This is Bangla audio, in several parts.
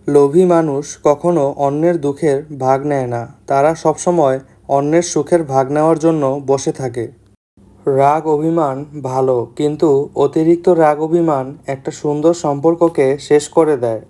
লোভী মানুষ কখনো অন্যের দুঃখের ভাগ নেয় না, তারা সবসময় অন্যের সুখের ভাগ নেওয়ার জন্য বসে থাকে। রাগ অভিমান ভালো, কিন্তু অতিরিক্ত রাগ অভিমান একটা সুন্দর সম্পর্ককে শেষ করে দেয়।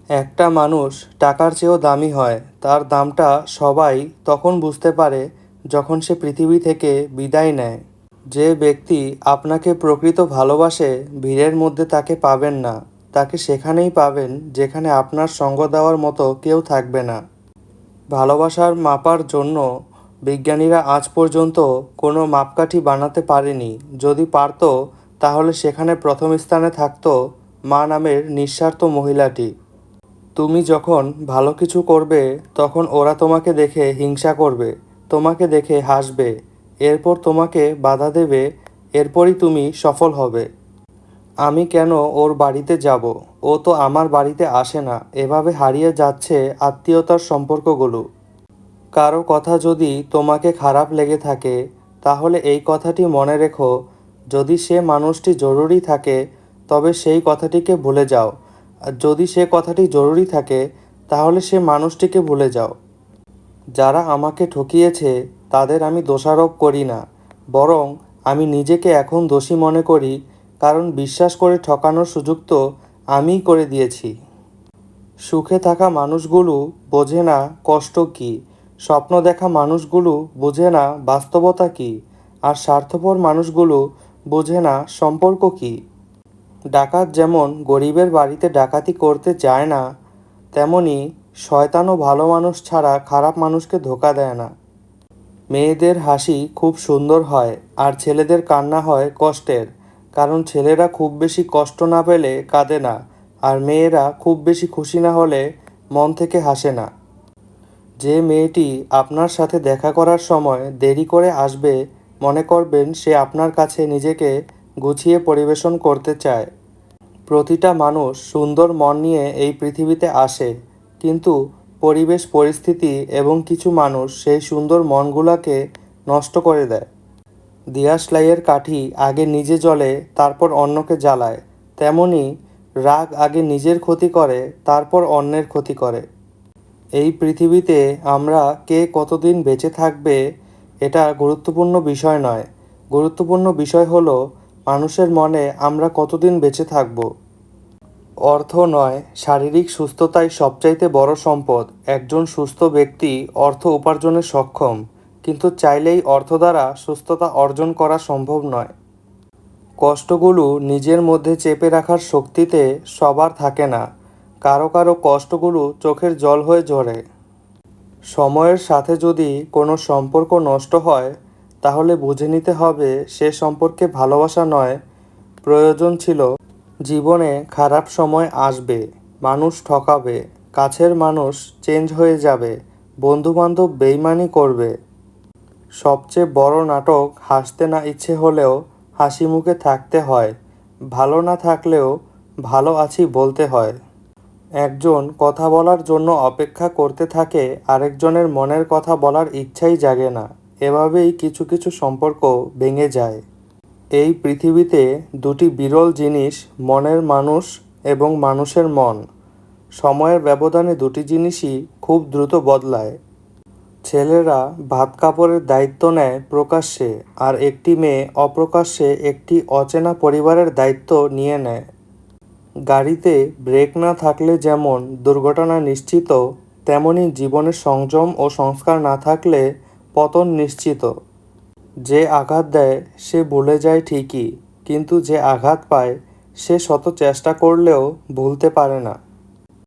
একটা মানুষ টাকার চেয়েও দামি হয়, তার দামটা সবাই তখন বুঝতে পারে যখন সে পৃথিবী থেকে বিদায় নেয়। যে ব্যক্তি আপনাকে প্রকৃত ভালোবাসে, ভিড়ের মধ্যে তাকে পাবেন না, তাকে সেখানেই পাবেন যেখানে আপনার সঙ্গ দেওয়ার মতো কেউ থাকবে না। ভালোবাসার মাপার জন্য বিজ্ঞানীরা আজ পর্যন্ত কোনো মাপকাঠি বানাতে পারেনি। যদি পারত, তাহলে সেখানে প্রথম স্থানে থাকতো মা নামের নিঃস্বার্থ মহিলাটি। তুমি যখন ভালো কিছু করবে, তখন ওরা তোমাকে দেখে হিংসা করবে, তোমাকে দেখে হাসবে, এরপর তোমাকে বাধা দেবে, এরপরই তুমি সফল হবে। আমি কেন ওর বাড়িতে যাব, ও তো আমার বাড়িতে আসে না, এভাবে হারিয়ে যাচ্ছে আত্মীয়তার সম্পর্কগুলো। কারো কথা যদি তোমাকে খারাপ লেগে থাকে, তাহলে এই কথাটি মনে রেখো, যদি সে মানুষটি জরুরি থাকে, তবে সেই কথাটিকে ভুলে যাও। আর যদি সে কথাটি জরুরি থাকে, তাহলে সে মানুষটিকে ভুলে যাও। যারা আমাকে ঠকিয়েছে তাদের আমি দোষারোপ করি না, বরং আমি নিজেকে এখন দোষী মনে করি, কারণ বিশ্বাস করে ঠকানোর সুযোগ তো আমিই করে দিয়েছি। সুখে থাকা মানুষগুলো বোঝে না কষ্ট কী, স্বপ্ন দেখা মানুষগুলো বোঝে না বাস্তবতা কী, আর স্বার্থপর মানুষগুলো বোঝে না সম্পর্ক কী। ডাকাত যেমন গরিবের বাড়িতে ডাকাতি করতে যায় না, তেমনি শয়তানও ভালো মানুষ ছাড়া খারাপ মানুষকে ধোঁকা দেয় না। মেয়েদের হাসি খুব সুন্দর হয়, আর ছেলেদের কান্না হয় কষ্টের, কারণ ছেলেরা খুব বেশি কষ্ট না পেলে কাঁদে না, আর মেয়েরা খুব বেশি খুশি না হলে মন থেকে হাসে না। যে মেয়েটি আপনার সাথে দেখা করার সময় দেরি করে আসবে, মনে করবেন সে আপনার কাছে নিজেকে গুছিয়ে পরিবেশন করতে চায়। প্রতিটা মানুষ সুন্দর মন নিয়ে এই পৃথিবীতে আসে, কিন্তু পরিবেশ পরিস্থিতি এবং কিছু মানুষ সেই সুন্দর মনগুলোকে নষ্ট করে দেয়। দিয়াশলাইয়ের কাঠি আগে নিজে জ্বলে, তারপর অন্যকে জ্বালায়, তেমনি রাগ আগে নিজের ক্ষতি করে, তারপর অন্যের ক্ষতি করে। এই পৃথিবীতে আমরা কে কতদিন বেঁচে থাকবে, এটা গুরুত্বপূর্ণ বিষয় নয়। গুরুত্বপূর্ণ বিষয় হলো মানুষের মনে আমরা কতদিন বেঁচে থাকব। অর্থ নয়, শারীরিক সুস্থতাই সবচাইতে বড় সম্পদ। একজন সুস্থ ব্যক্তি অর্থ উপার্জনে সক্ষম, কিন্তু চাইলেই অর্থ দ্বারা সুস্থতা অর্জন করা সম্ভব নয়। কষ্টগুলো নিজের মধ্যে চেপে রাখার শক্তিতে সবার থাকে না, কারো কারো কষ্টগুলো চোখের জল হয়ে ঝরে। সময়ের সাথে যদি কোনো সম্পর্ক নষ্ট হয়, তাহলে বুঝে নিতে হবে সে সম্পর্কে ভালোবাসা নয়, প্রয়োজন ছিল। জীবনে খারাপ সময় আসবে, মানুষ ঠকাবে, কাছের মানুষ চেঞ্জ হয়ে যাবে, বন্ধুবান্ধব বেইমানি করবে। সবচেয়ে বড় নাটক হাসতে না ইচ্ছে হলেও হাসি মুখে থাকতে হয়, ভালো না থাকলেও ভালো আছি বলতে হয়। একজন কথা বলার জন্য অপেক্ষা করতে থাকে, আরেকজনের মনের কথা বলার ইচ্ছাই জাগে না। এভাবেই কিছু কিছু সম্পর্ক ভেঙে যায়। এই পৃথিবীতে দুটি বিরল জিনিস, মনের মানুষ এবং মানুষের মন। সময়ের ব্যবধানে দুটি জিনিসই খুব দ্রুত বদলায়। ছেলেরা ভাত কাপড়ের দায়িত্ব নেয় প্রকাশ্যে, আর একটি মেয়ে অপ্রকাশ্যে একটি অচেনা পরিবারের দায়িত্ব নিয়ে নেয়। গাড়িতে ব্রেক না থাকলে যেমন দুর্ঘটনা নিশ্চিত, তেমনি জীবনে সংযম ও সংস্কার না থাকলে পতন নিশ্চিত। যে আঘাত দেয় সে ভুলে যায় ঠিকই, কিন্তু যে আঘাত পায় সে শত চেষ্টা করলেও ভুলতে পারে না।